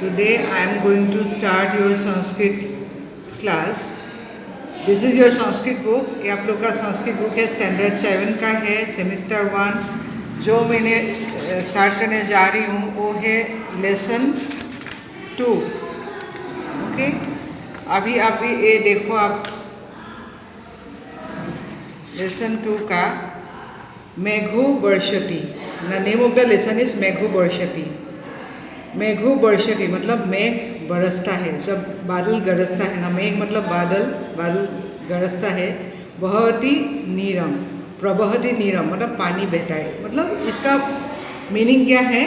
Today I am going to start your Sanskrit class. This is your Sanskrit book. ये आप लोग का Sanskrit book है, स्टैंडर्ड 7 का है, सेमिस्टर 1. जो मैंने स्टार्ट करने जा रही हूँ वो है लेसन 2. ओके, अभी ये देखो आप लेसन 2 का मेघु वर्षति. The name of the lesson is मेघु वर्षति. मेघु वर्षति मतलब मेघ बरसता है, जब बादल गरजता है ना. मेघ मतलब बादल गरजता है. बहती नीरम, प्रबहती नीरम मतलब पानी बहता है. मतलब इसका मीनिंग क्या है,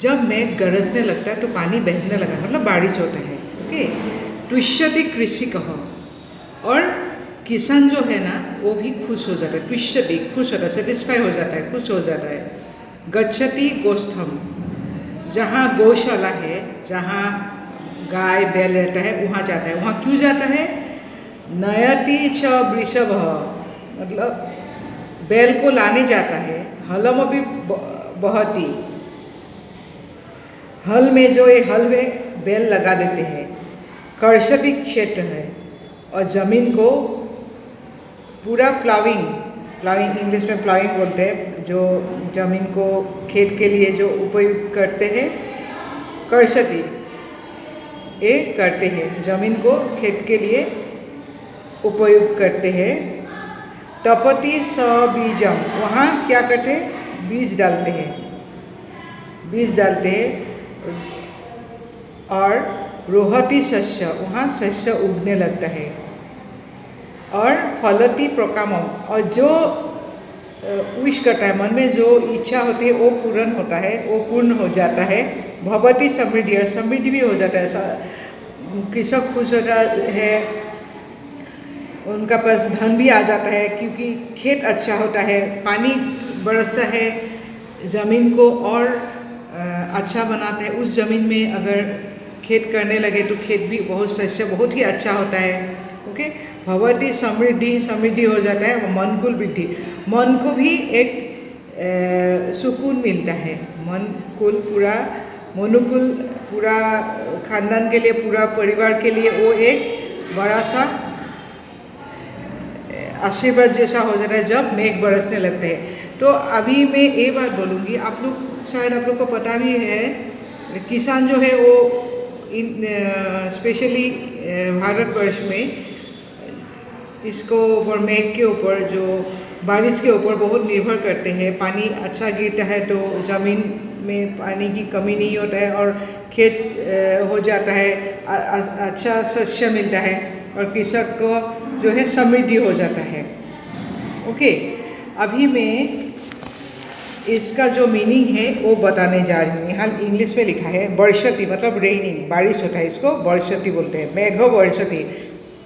जब मेघ गरजने लगता है तो पानी बहने लगा मतलब बारिश होता है. ओके, तुष्यति कृषिकः, और किसान जो है ना वो भी खुश हो जाता है. तुष्यति खुश होता है, सेटिस्फाई हो जाता है, खुश हो जाता है. गच्छति गोस्थम, जहाँ गौशाला है, जहाँ गाय बैल रहता है वहाँ जाता है. वहाँ क्यों जाता है? नयति च वृषभ मतलब बैल को लाने जाता है. हलम भी बहती, हल में जो ये हल में बैल लगा देते हैं. कर्षति क्षेत्र है, और ज़मीन को पूरा प्लाविंग इंग्लिश में प्लाविंग बोलते हैं, जो ज़मीन को खेत के लिए जो उपयोग करते हैं. कर्षति ये करते हैं, ज़मीन को खेत के लिए उपयोग करते हैं. तपति स बीजम, वहाँ क्या करते हैं? बीज डालते हैं. और रोहति शस्य, वहाँ शस्य उगने लगता है. और फलति प्रकामम, और जो विश करता है, मन में जो इच्छा होती है वो पूर्ण होता है, वो पूर्ण हो जाता है. भवति समृद्धि, और समृद्धि भी हो जाता है. कृषक खुश होता है, उनका पास धन भी आ जाता है क्योंकि खेत अच्छा होता है, पानी बरसता है, ज़मीन को और अच्छा बनाता है. उस ज़मीन में अगर खेत करने लगे तो खेत भी शस्य बहुत ही अच्छा होता है. ओके, भवती समृद्धि हो जाता है. मनकुल वृद्धि, मन को भी एक सुकून मिलता है. मनुकुल पूरा खानदान के लिए, पूरा परिवार के लिए वो एक बड़ा सा आशीर्वाद जैसा हो जाता है जब मेघ बरसने लगते हैं. तो अभी मैं ये बात बोलूँगी, आप लोग को पता भी है, किसान जो है वो स्पेशली भारतवर्ष में इसको ऊपर मेघ के ऊपर, जो बारिश के ऊपर बहुत निर्भर करते हैं. पानी अच्छा गिरता है तो ज़मीन में पानी की कमी नहीं होता है और खेत हो जाता है, अच्छा शस्य मिलता है, और कृषक को जो है समृद्धि हो जाता है. ओके, अभी मैं इसका जो मीनिंग है वो बताने जा रही हूँ. यहाँ इंग्लिश में लिखा है वर्षति मतलब रेनिंग, बारिश होता है, इसको वर्षति बोलते हैं. मेघ वर्षति,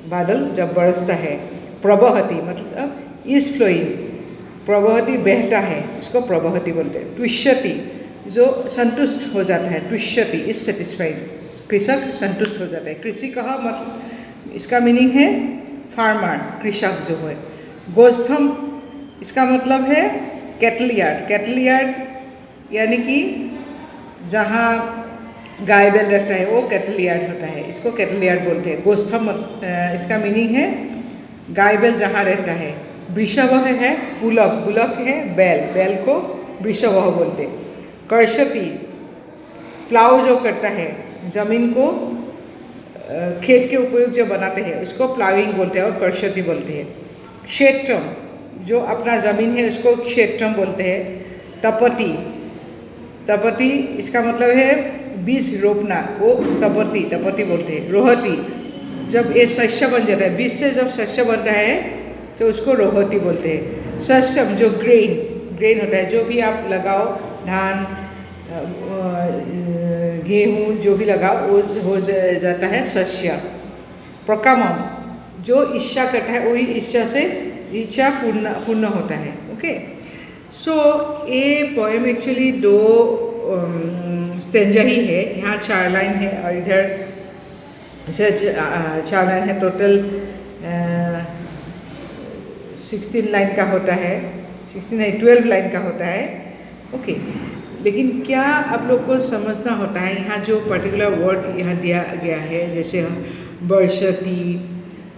बादल जब बरसता है. प्रबहति मतलब इज फ्लोइंग, प्रबहति बहता है, इसको प्रबहति बोलते हैं. तुष्यति जो संतुष्ट हो जाता है, तुष्यति इज सेटिस्फाइड, कृषक संतुष्ट हो जाता है. कृषि कहा मतलब इसका मीनिंग है फार्मर, कृषक जो है. गोस्थम इसका मतलब है कैटल यार्ड यानी कि जहाँ गाय बैल रहता है वो कैटल यार्ड होता है, इसको कैटल यार्ड बोलते हैं. गोस्थम इसका मीनिंग है गाय बैल जहाँ रहता है. वृषभ है बुलक है बैल को वृषभ बोलते हैं. कर्षति प्लाव जो करता है, ज़मीन को खेत के उपयोग जो बनाते हैं उसको प्लाविंग बोलते हैं और कर्षति बोलते हैं. क्षेत्रम जो अपना ज़मीन है उसको क्षेत्रम बोलते हैं. तपति इसका मतलब है बीज रोपना, वो तपति बोलते हैं. रोहति जब ये शस्य बन जाता है, बीज से जब शस्य बनता है तो उसको रोहति बोलते हैं. शस्यम जो ग्रेन होता है, जो भी आप लगाओ, धान गेहूँ जो भी लगाओ वो हो जाता है शस्य. प्रकामम जो इच्छा करता है वही इच्छा पूर्ण होता है. ओके, सो ये पोएम एक्चुअली 2 स्टेंजा ही है. यहाँ 4 लाइन है और इधर से 4 लाइन है. टोटल 16 लाइन का होता है, 12 लाइन का होता है. ओके, लेकिन क्या आप लोग को समझना होता है, यहाँ जो पर्टिकुलर वर्ड यहाँ दिया गया है, जैसे हम वर्षति,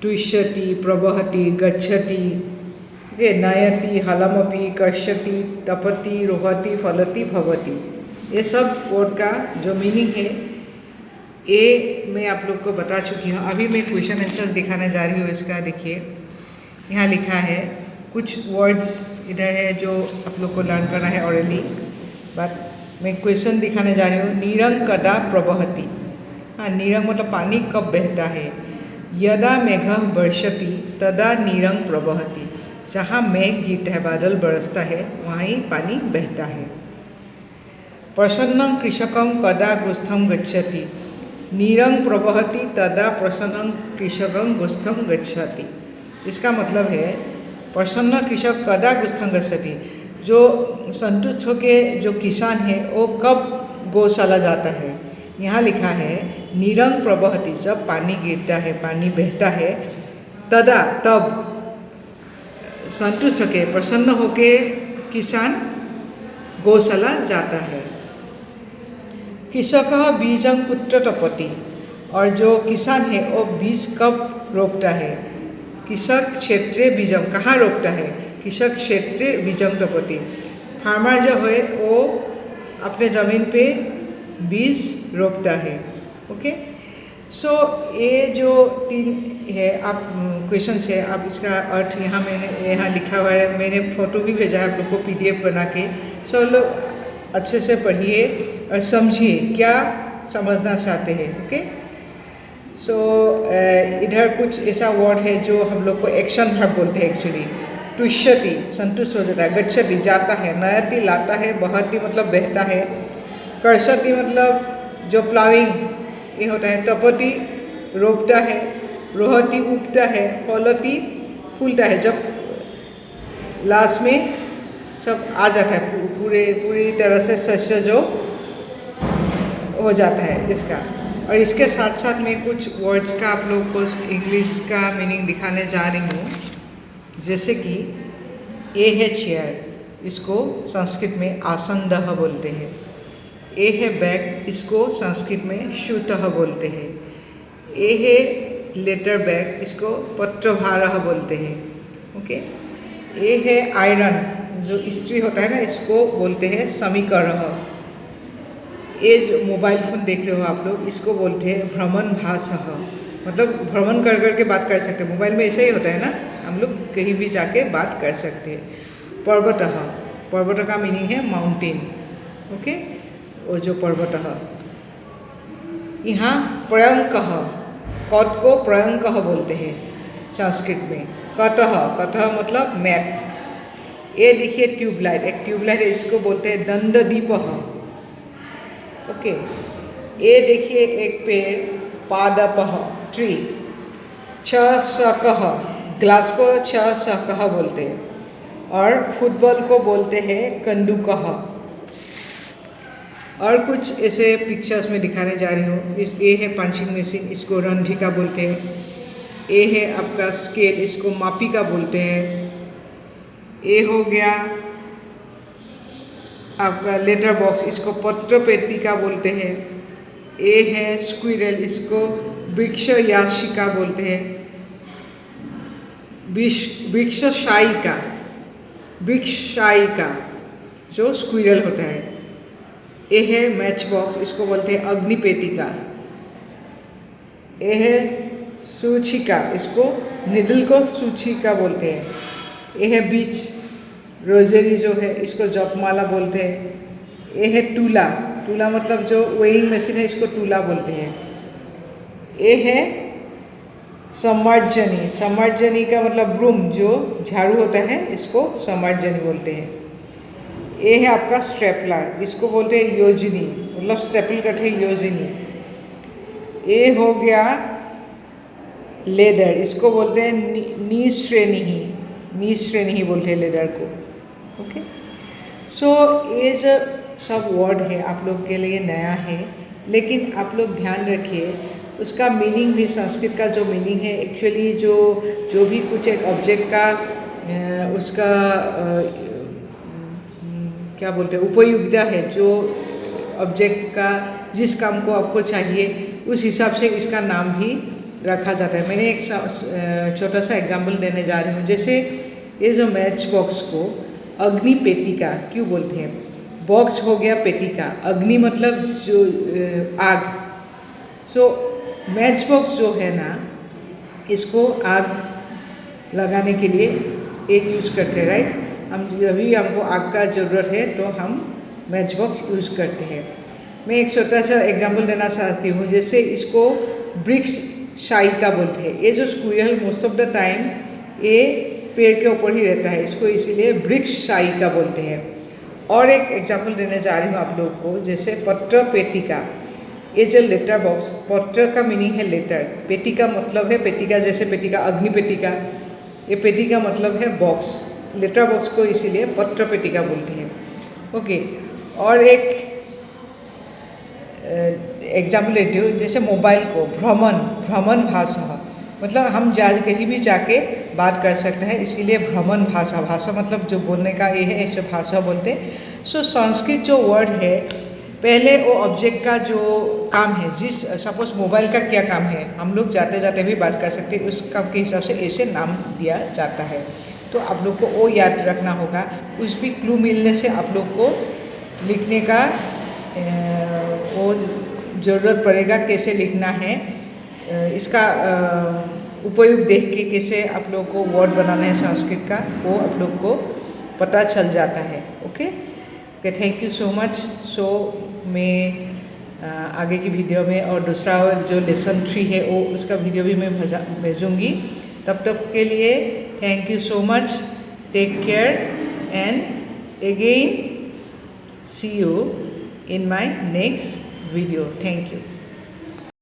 तुष्यति, प्रवहति, गच्छति, नयति, हलमपि, कर्षति, तपति, रोहति, फलति, भवति, ये सब वर्ड का जो मीनिंग है ये मैं आप लोग को बता चुकी हूँ। अभी मैं क्वेश्चन आंसर दिखाने जा रही हूँ इसका। देखिए यहाँ लिखा है, कुछ वर्ड्स इधर है जो आप लोग को लर्न करना है ऑरली, बट मैं क्वेश्चन दिखाने जा रही हूँ। नीरंग कदा प्रवहति। हाँ, नीरंग मतलब पानी कब बहता है। यदा मेघः वर्षति तदा नीरंग प्रवहति। जहाँ मेघ गिरता है, बादल बरसता है, वहाँ ही पानी बहता है। प्रसन्नं कृषकं कदा गोस्थं गच्छति। नीरंग प्रवहति तदा प्रसन्नं कृषकं गोस्थं गच्छति। इसका मतलब है प्रसन्न कृषक कदा गोस्थं गच्छति, जो संतुष्ट होके जो किसान है वो कब गौशाला जाता है। यहाँ लिखा है नीरंग प्रवहति, जब पानी गिरता है, पानी बहता है, तदा तब संतुष्ट होके, प्रसन्न होके किसान गौशाला जाता है। कृषक बीजं कुत्र तपति, और जो किसान है वो बीज कब रोपता है। कृषक क्षेत्रे बीजम, कहाँ रोपता है। कृषक क्षेत्रे बीजं तपति, फार्मर जो है वो अपने ज़मीन पे बीज रोपता है। ओके, सो ये जो तीन है आप क्वेश्चन है, आप इसका अर्थ मैंने यहाँ लिखा हुआ है, मैंने फ़ोटो भी भेजा है आप लोग को PDF बना के। सो लोग अच्छे से पढ़िए और समझिए क्या समझना चाहते हैं। ओके, सो इधर कुछ ऐसा वर्ड है जो हम लोग को एक्शन वर्ब बोलते हैं एक्चुअली। तुष्यति संतुष्ट हो जाता है, गच्छति जाता है, नयति लाता है, बहति मतलब बहता है, कर्षति मतलब जो प्लाविंग ये होता है, तपति रोपता है, रोहति उगता है, फलति फूलता है, जब लास्ट में सब आ जाता है, पूरी तरह से शस्य जो हो जाता है इसका। और इसके साथ साथ मैं कुछ वर्ड्स का आप लोग को इंग्लिश का मीनिंग दिखाने जा रही हूँ। जैसे कि ए है चेयर, इसको संस्कृत में आसनदः बोलते हैं। ए है बैग, इसको संस्कृत में शूतः बोलते हैं। ए है लेटर बैग, इसको पत्रभारः बोलते हैं। ओके, ए है आयरन, जो इस्त्री होता है ना, इसको बोलते हैं समीकरः। ये जो मोबाइल फ़ोन देख रहे हो आप लोग, इसको बोलते हैं भ्रमणभासः, मतलब भ्रमण कर कर के बात कर सकते हैं। मोबाइल में ऐसा ही होता है ना, हम लोग कहीं भी जाके बात कर सकते हैं। पर्वतः, पर्वत का मीनिंग है माउंटेन। ओके, वो जो पर्वतः। यहाँ पर्यंकः, कट को पर्यंकः बोलते हैं संस्कृत में। कतः, कतः मतलब मैट। ये देखिए ट्यूबलाइट, एक ट्यूबलाइट है, इसको बोलते हैं दंडदीपः। ओके, ये देखिए एक पेड़, पादपः ट्री। चषकः, ग्लास को चषकः बोलते हैं, और फुटबॉल को बोलते हैं कंदुकः। और कुछ ऐसे पिक्चर्स में दिखाने जा रही हूँ। ये है पंचिंग मशीन, इसको रंधिका बोलते हैं। ये है आपका स्केल, इसको मापिका बोलते हैं। ये हो गया आपका लेटर बॉक्स, इसको पत्र पेटिका बोलते हैं। ये है स्क्विरल, इसको वृक्ष याशिका बोलते हैं। वृक्षशायिका, वृक्षशायिका जो स्क्विरल होता है। ये है मैच बॉक्स, इसको बोलते हैं अग्निपेटिका। ये है सूचिका, इसको निडल को सूचिका बोलते हैं। ये है बीच, रोजरी जो है इसको जपमाला बोलते हैं। ये है टूला, टूला मतलब जो वेइंग मशीन है, इसको टूला बोलते हैं। ये है सम्मार्जनी, सम्मार्जनी का मतलब ब्रूम, जो झाड़ू होता है, इसको सम्मार्जनी बोलते हैं। ये है आपका स्ट्रेपलर, इसको बोलते हैं योजनी, मतलब स्ट्रेपल करते हैं योजनी। ये हो गया लेडर, इसको बोलते हैं नी श्रेणी, नी श्रेणी बोलते हैं लेडर को। ओके, सो ये जो सब वर्ड है आप लोग के लिए नया है, लेकिन आप लोग ध्यान रखिए उसका मीनिंग भी, संस्कृत का जो मीनिंग है एक्चुअली, जो भी कुछ एक ऑब्जेक्ट का उसका क्या बोलते हैं उपयुक्ता है, जो ऑब्जेक्ट का जिस काम को आपको चाहिए उस हिसाब से इसका नाम भी रखा जाता है। मैंने एक छोटा सा एग्जाम्पल देने जा रही हूँ। जैसे ये जो मैच बॉक्स को अग्नि पेटिका क्यों बोलते हैं? बॉक्स हो गया पेटिका, अग्नि मतलब जो आग। सो मैच बॉक्स जो है ना, इसको आग लगाने के लिए ये यूज़ करते हैं, राइट। हम जब भी हमको आग का ज़रूरत है तो हम मैच बॉक्स यूज़ करते हैं। मैं एक छोटा सा एग्जांपल देना चाहती हूँ। जैसे इसको ब्रिक्स शाइका बोलते हैं। ये जो squirrel most of the time ये पेड़ के ऊपर ही रहता है, इसको इसीलिए ब्रिक्स शाइका बोलते हैं। और एक एग्जांपल देने जा रही हूँ आप लोग को। जैसे पत्र पेटिका, ये जो लेटर बॉक्स, पत्र का मीनिंग है लेटर, पेटिका मतलब है पेटिका, जैसे पेटिका अग्नि पेटिका, ये पेटिका मतलब है बॉक्स। लेटर बॉक्स को इसीलिए पत्र पेटिका बोलते हैं। ओके, और एक एग्जाम्पल लेती हूँ। जैसे मोबाइल को भ्रमण भाषा, मतलब हम कहीं भी जाके बात कर सकते हैं, इसीलिए भ्रमण भाषा मतलब जो बोलने का ये है, ऐसे भाषा बोलते हैं। सो संस्कृत जो वर्ड है, पहले वो ऑब्जेक्ट का जो काम है, जिस सपोज मोबाइल का क्या काम है, हम लोग जाते जाते भी बात कर सकते हैं, उस काम के हिसाब से ऐसे नाम दिया जाता है। तो आप लोग को वो याद रखना होगा। कुछ भी क्लू मिलने से आप लोग को लिखने का वो ज़रूरत पड़ेगा, कैसे लिखना है, इसका उपयोग देख के कैसे आप लोग को वर्ड बनाना है संस्कृत का, वो आप लोग को पता चल जाता है। Okay, thank you so much. So मैं आगे की वीडियो में और दूसरा जो लेसन 3 है वो उसका वीडियो भी मैं भेजूँगी। तब तक के लिए thank you so much, take care and again see you in my next video. Thank you.